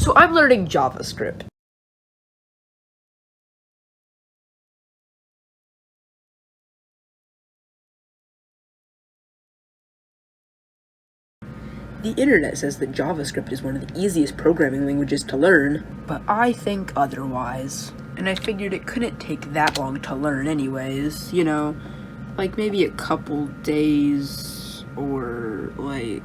So I'm learning JavaScript. The internet says that JavaScript is one of the easiest programming languages to learn, but I think otherwise. And I figured it couldn't take that long to learn anyways, you know, like maybe a couple days or like...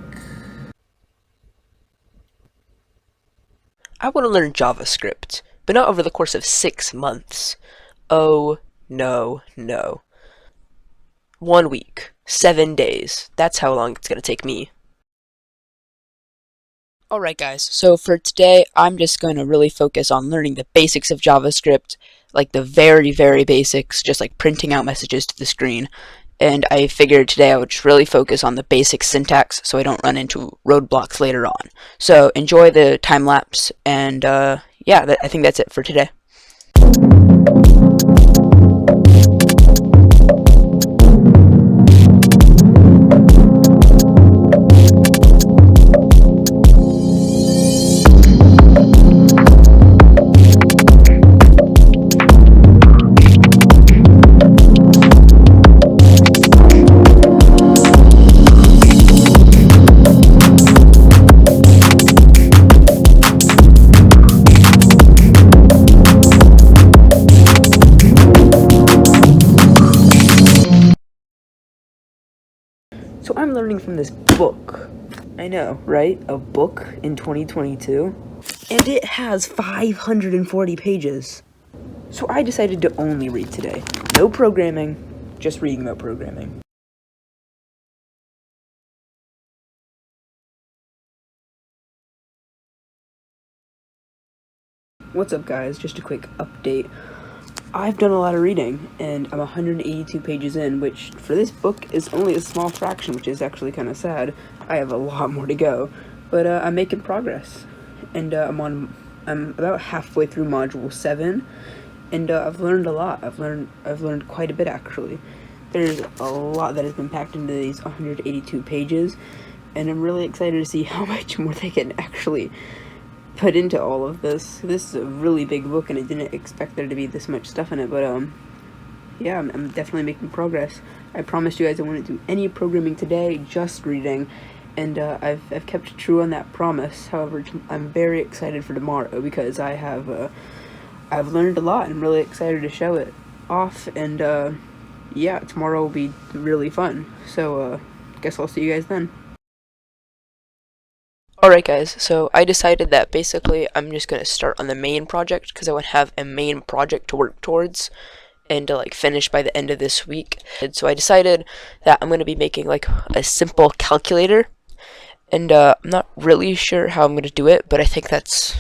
I want to learn JavaScript, but not over the course of 6 months. Oh, no, no. 1 week, 7 days. That's how long it's going to take me. Alright guys, so for today, I'm just going to really focus on learning the basics of JavaScript, like the very, very basics, just like printing out messages to the screen. And I figured today I would just really focus on the basic syntax so I don't run into roadblocks later on. So enjoy the time lapse, and yeah, I think that's it for today. So I'm learning from this book. I know, right? A book in 2022? And it has 540 pages. So I decided to only read today. No programming, just reading about programming. What's up guys, just a quick update. I've done a lot of reading, and I'm 182 pages in, which for this book is only a small fraction, which is actually kind of sad. I have a lot more to go, but I'm making progress, and I'm about halfway through module 7, and I've learned a lot. I've learned quite a bit actually. There's a lot that has been packed into these 182 pages, and I'm really excited to see how much more they can actually put into all of this. This is a really big book, and I didn't expect there to be this much stuff in it, but yeah, I'm definitely making progress. I promised you guys I wouldn't do any programming today, just reading, and I've kept true on that promise. However, I'm very excited for tomorrow because I've learned a lot, and I'm really excited to show it off, and yeah, tomorrow will be really fun. So guess I'll see you guys then. Alright guys, so I decided that basically I'm just going to start on the main project because I want to have a main project to work towards and to like finish by the end of this week. And so I decided that I'm going to be making like a simple calculator, and I'm not really sure how I'm going to do it, but I think that's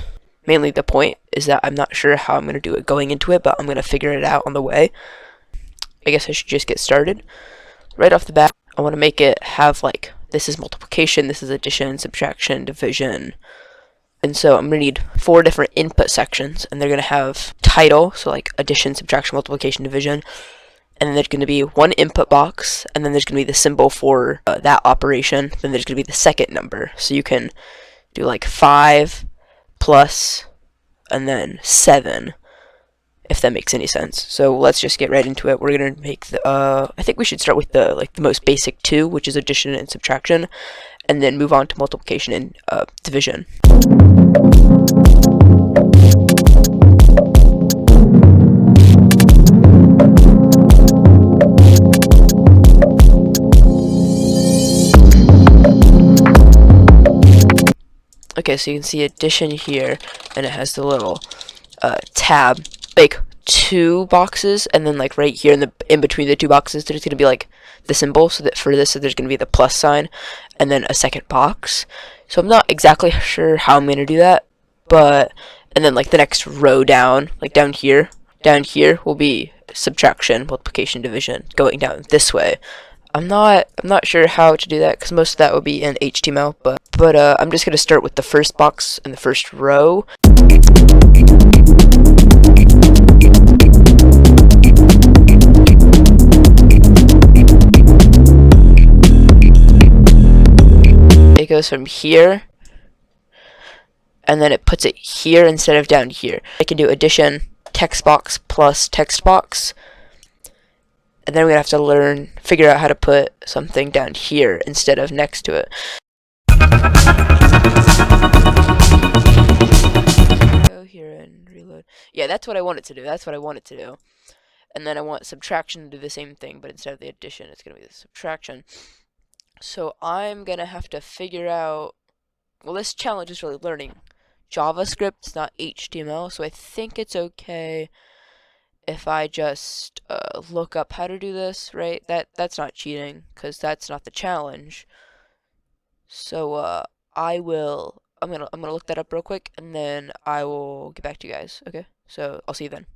mainly the point, is that I'm not sure how I'm going to do it going into it, but I'm going to figure it out on the way. I guess I should just get started. Right off the bat, I want to make it have like, this is multiplication, this is addition, subtraction, division. And so I'm going to need 4 different input sections, and they're going to have title, so like addition, subtraction, multiplication, division. And then there's going to be one input box, and then there's going to be the symbol for that operation. Then there's going to be the second number. So you can do like 5 plus, and then 7. If that makes any sense. So let's just get right into it. We're gonna make the I think we should start with the most basic 2, which is addition and subtraction, and then move on to multiplication and division. Okay, so you can see addition here, and it has the little tab, like 2 boxes, and then like right here in between the 2 boxes there's going to be like the symbol, so that for this there's going to be the plus sign and then a second box. So I'm not exactly sure how I'm going to do that, but and then like the next row down, like down here will be subtraction, multiplication, division, going down this way. I'm not sure how to do that because most of that would be in HTML, but I'm just going to start with the first box and the first row. It goes from here, and then it puts it here instead of down here. I can do addition text box plus text box, and then we're gonna have to figure out how to put something down here instead of next to it. Go here and reload. Yeah, that's what I want it to do. That's what I want it to do. And then I want subtraction to do the same thing, but instead of the addition, it's gonna be the subtraction. So I'm gonna have to figure out. Well, this challenge is really learning JavaScript. It's not HTML, so I think it's okay if I just look up how to do this, right? That's not cheating, because that's not the challenge. So I'm gonna look that up real quick, and then I will get back to you guys. Okay? So I'll see you then.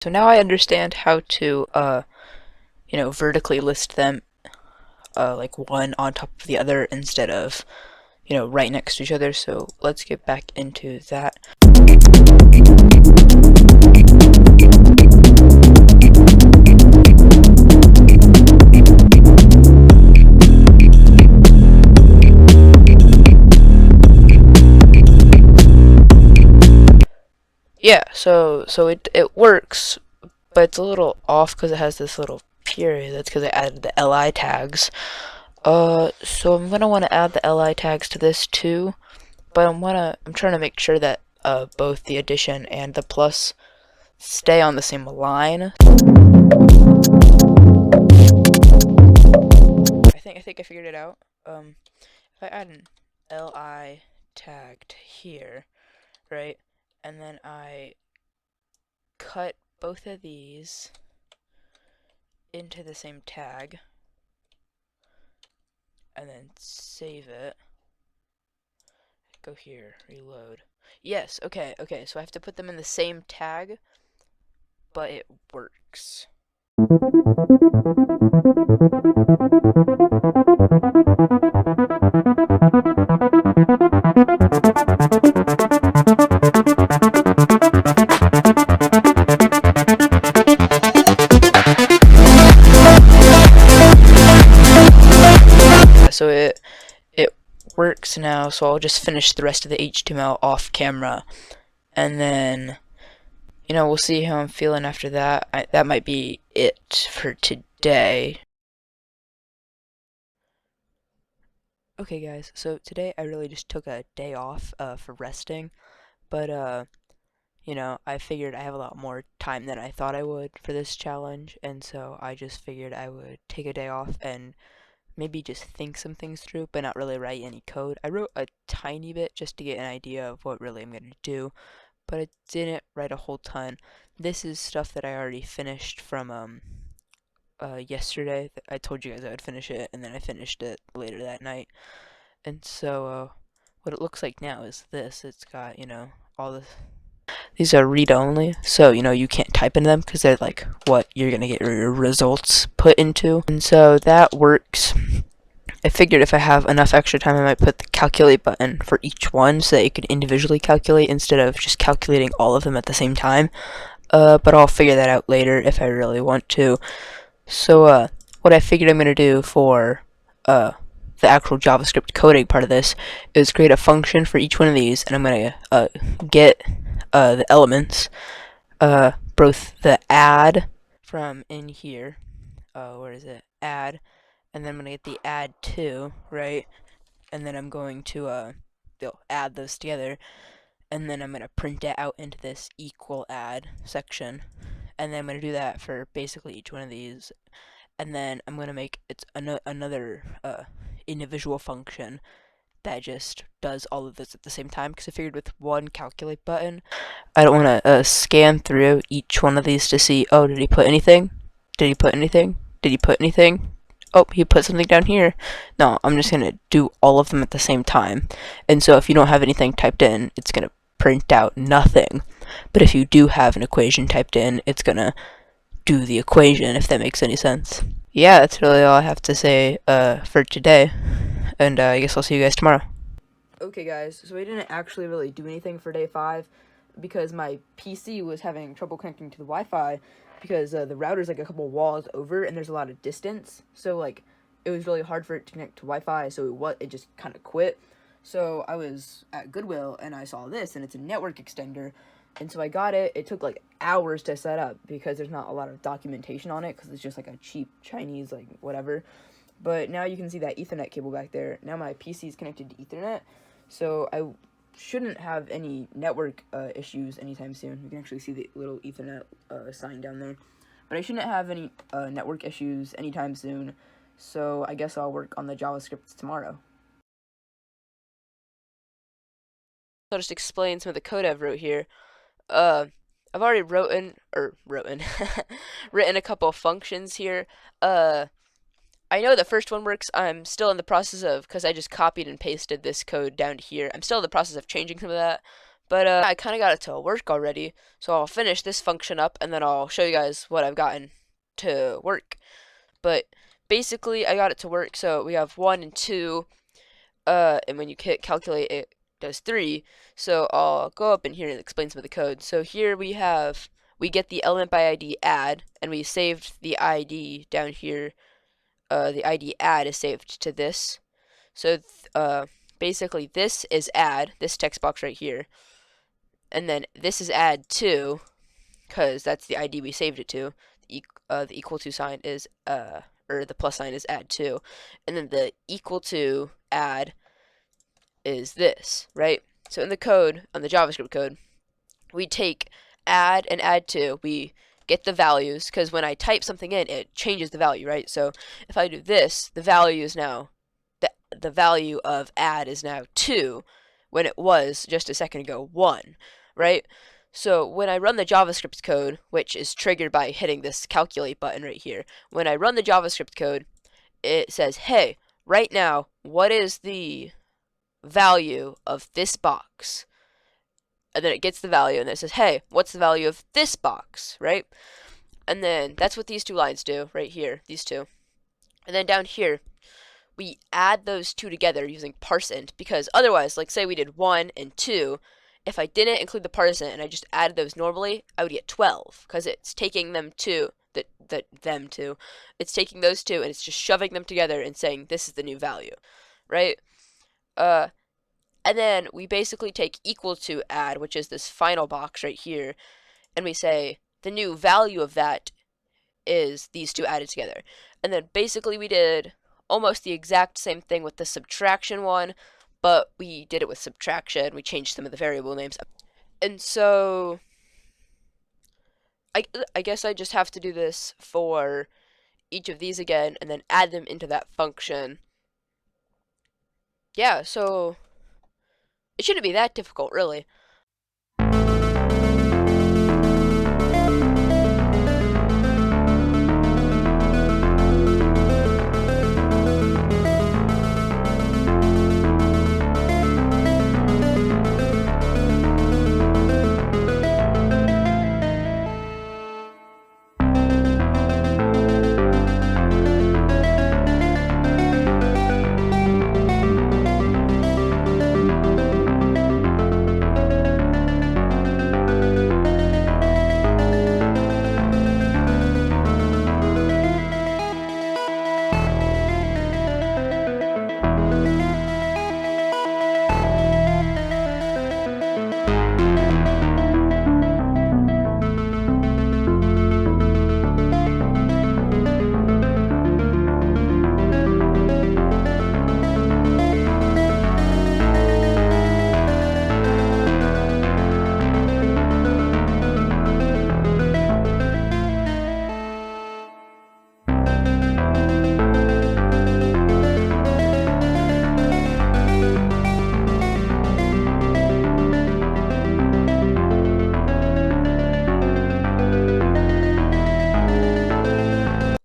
So now I understand how to vertically list them like one on top of the other instead of right next to each other. So let's get back into that. Yeah, so it works, but it's a little off because it has this little period. That's because I added the li tags. So I'm gonna want to add the li tags to this too, but I'm trying to make sure that both the addition and the plus stay on the same line. I think I figured it out. If I add an li tagged here, right, and then I cut both of these into the same tag, and then save it. Go here, reload. Yes, okay, so I have to put them in the same tag, but it works. So it works now, so I'll just finish the rest of the HTML off camera, and then we'll see how I'm feeling after that. That might be it for today. Okay guys, so today I really just took a day off for resting, but I figured I have a lot more time than I thought I would for this challenge, and so I just figured I would take a day off and maybe just think some things through, but not really write any code. I wrote a tiny bit just to get an idea of what really I'm going to do, but I didn't write a whole ton. This is stuff that I already finished from yesterday. I told you guys I would finish it, and then I finished it later that night. And so what it looks like now is this. It's got, all this. These are read-only, so you can't type in them because they're like what you're gonna get your results put into, and so that works. I figured if I have enough extra time, I might put the calculate button for each one so that you can individually calculate instead of just calculating all of them at the same time. But I'll figure that out later if I really want to. So what I figured I'm gonna do for the actual JavaScript coding part of this is create a function for each one of these, and I'm gonna get the elements, both the add from in here, where is it, add, and then I'm gonna get the add to, right, and then I'm going to add those together, and then I'm gonna print it out into this equal add section, and then I'm gonna do that for basically each one of these, and then I'm gonna make another individual function that just does all of this at the same time, because I figured with one calculate button, I don't want to scan through each one of these to see, oh, did he put anything? Did he put anything? Did he put anything? Oh, he put something down here. No, I'm just going to do all of them at the same time. And so if you don't have anything typed in, it's going to print out nothing. But if you do have an equation typed in, it's going to do the equation, if that makes any sense. Yeah, that's really all I have to say for today. And I guess I'll see you guys tomorrow. Okay guys, so I didn't actually really do anything for day 5 because my PC was having trouble connecting to the Wi-Fi because the router's like a couple walls over and there's a lot of distance, so like it was really hard for it to connect to Wi-Fi, so it just kind of quit. So I was at Goodwill and I saw this, and it's a network extender. And so I got it. It took like hours to set up because there's not a lot of documentation on it because it's just like a cheap Chinese, like whatever. But now you can see that Ethernet cable back there. Now my PC is connected to Ethernet. So I shouldn't have any network issues anytime soon. You can actually see the little Ethernet sign down there. But I shouldn't have any network issues anytime soon. So I guess I'll work on the JavaScript tomorrow. I'll just explain some of the code I've wrote here. I've already written written a couple of functions here. I know the first one works. I'm still in the process of, because I just copied and pasted this code down to here. I'm still in the process of changing some of that. But I kind of got it to work already. So I'll finish this function up and then I'll show you guys what I've gotten to work. But basically I got it to work. So we have 1 and 2. And when you hit calculate, it does 3. So I'll go up in here and explain some of the code. So here we get the element by ID add, and we saved the ID down here. The ID add is saved to this. So basically this is add, this text box right here. And then this is add 2, because that's the ID we saved it to. The equal to sign is, or the plus sign is add 2. And then the equal to add is this, right? So in the code, on the JavaScript code, we take add and add 2. We get the values, because when I type something in, it changes the value, right? So if I do this, the value is now, the value of add is now 2, when it was, just a second ago, 1, right? So when I run the JavaScript code, which is triggered by hitting this calculate button right here, when I run the JavaScript code, it says, hey, right now, what is the value of this box? And then it gets the value and it says, hey, what's the value of this box, right? And then that's what these two lines do right here, these two. And then down here, we add those two together using parseInt, because otherwise, like say we did 1 and 2, if I didn't include the parseInt and I just added those normally, I would get 12, because it's taking them two, it's taking those two and it's just shoving them together and saying this is the new value, right? And then we basically take equal to add, which is this final box right here, and we say the new value of that is these two added together. And then basically we did almost the exact same thing with the subtraction one, but we did it with subtraction. We changed some of the variable names. And so I guess I just have to do this for each of these again and then add them into that function. Yeah, so it shouldn't be that difficult, really.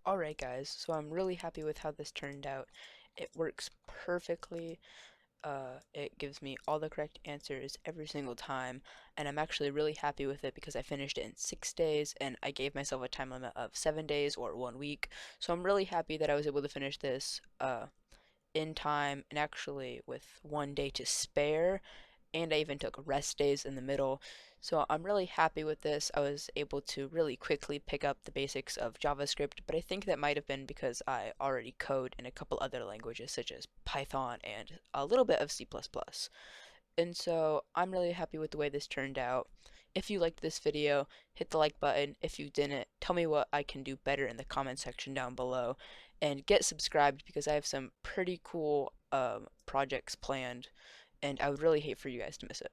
Alright guys, so I'm really happy with how this turned out. It works perfectly. It gives me all the correct answers every single time, and I'm actually really happy with it because I finished it in 6 days, and I gave myself a time limit of 7 days or 1 week. So I'm really happy that I was able to finish this in time, and actually with 1 day to spare, and I even took rest days in the middle. So I'm really happy with this. I was able to really quickly pick up the basics of JavaScript, but I think that might have been because I already code in a couple other languages such as Python and a little bit of C++. And so I'm really happy with the way this turned out. If you liked this video, hit the like button. If you didn't, tell me what I can do better in the comment section down below. And get subscribed because I have some pretty cool projects planned, and I would really hate for you guys to miss it.